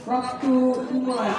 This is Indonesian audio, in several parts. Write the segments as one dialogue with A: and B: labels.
A: Waktu dimulai.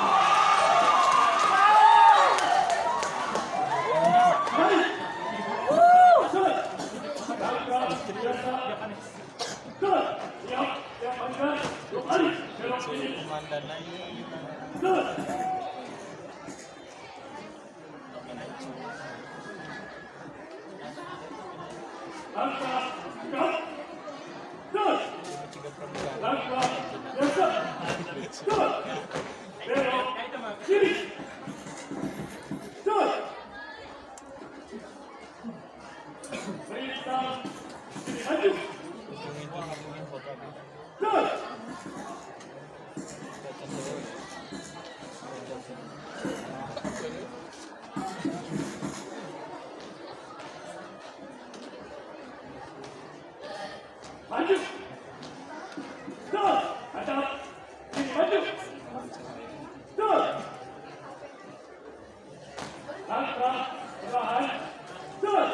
B: Maju. Terus. Hadap. Maju. Terus. Langkah. Perlahan. Terus.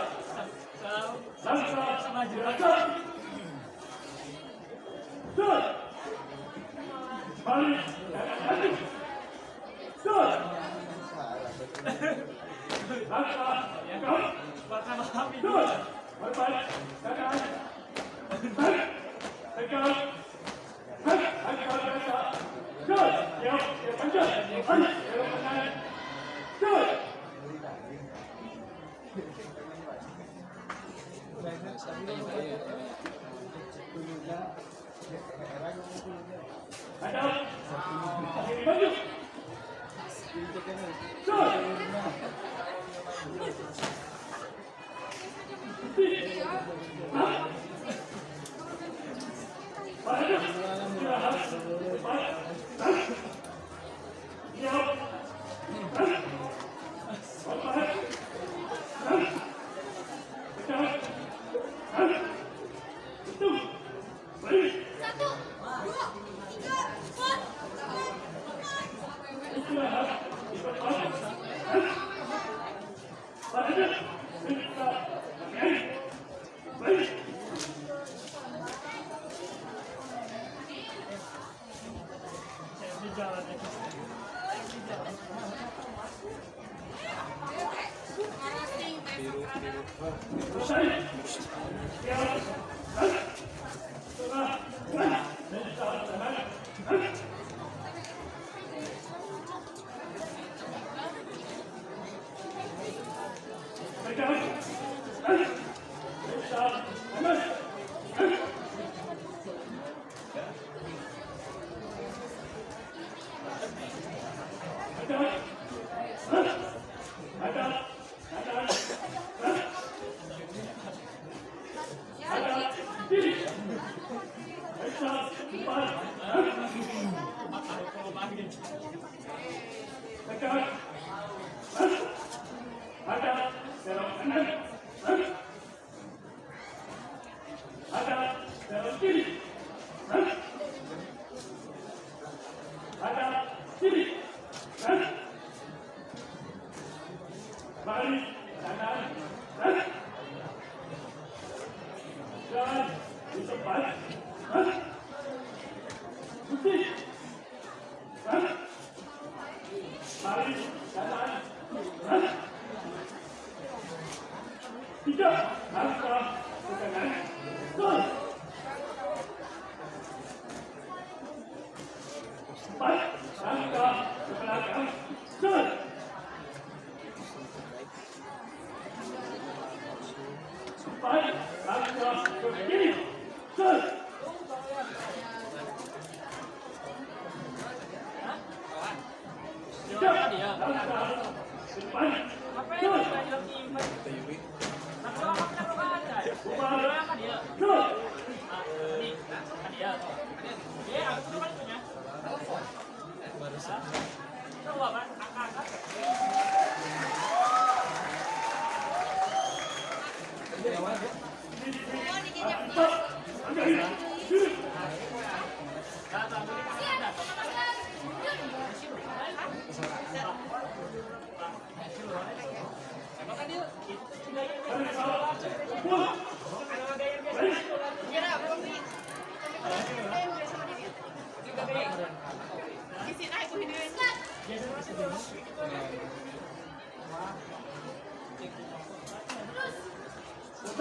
B: Langkah. Maju. Langkah. Terus. Balik. Maju. Terus. Langkah. Terus. Berbalik. Kanan.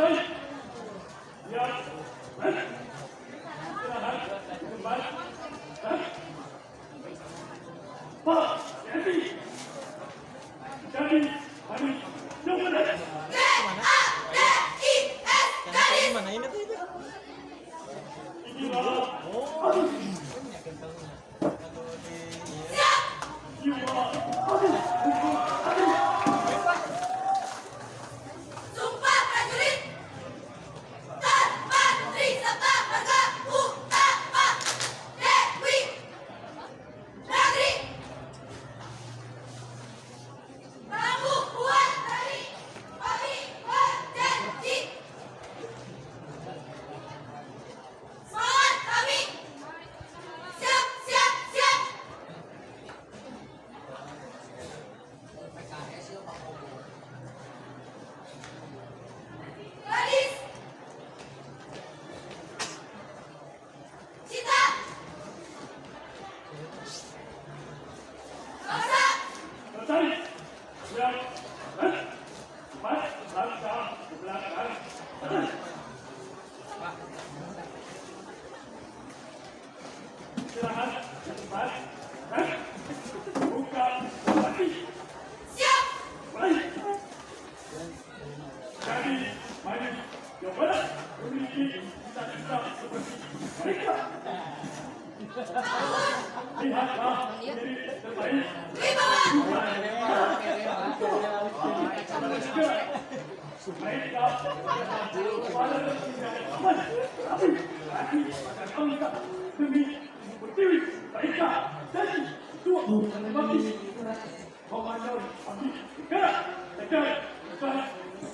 B: selesai. Siap. Istirahat. Kembali. Pak, jadi. Jadi, hari Jumat.
C: Mana ini tuh?
B: Inilah. Aduh. Jiwa. Aduh. Aduh.
D: Sumpah prajurit tanpa serta marga utama Dewi Nagri. Kamu buat dari kami berjanji. Semangat kami. Siap, siap, siap. Gadis. Cita. Rosa.
B: Selesai. Siap. Empat. Langkah ke belakang. Istirahat. Empat. Buka. Mati.
D: Siap.
B: Baik. Jadi, mari yang mana memiliki cita-cita seperti mereka. Lihatlah diri terbaik.
D: Wibawa.
B: Mereka kepada tidak aman, tapi lagi pada bangsa demi berdiri mereka jadi ketua bagi komandan abdi negara negara negara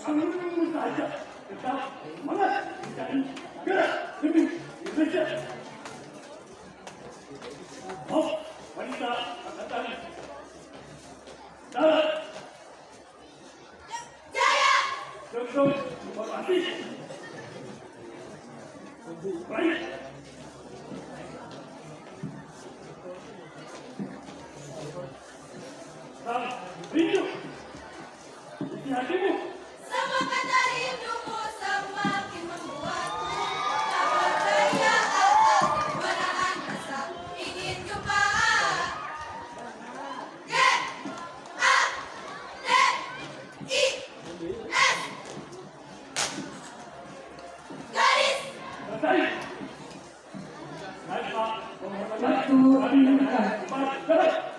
B: angin saja tetap semangat menjadi negara demi Indonesia. Oh, wanita angkatan darat
D: Jaya.
B: Contoh hormati. Baik. Sang rindu. Isi hatimu.
D: Semangat dari hidupmu semakin membuatku tak berdaya atas kebenaran rasa ingin jumpa. G-A-D-I-S. Garis.
B: Selesai. Tanpa penghormatan,
A: Waktu dimulai.
B: cepat, cepat.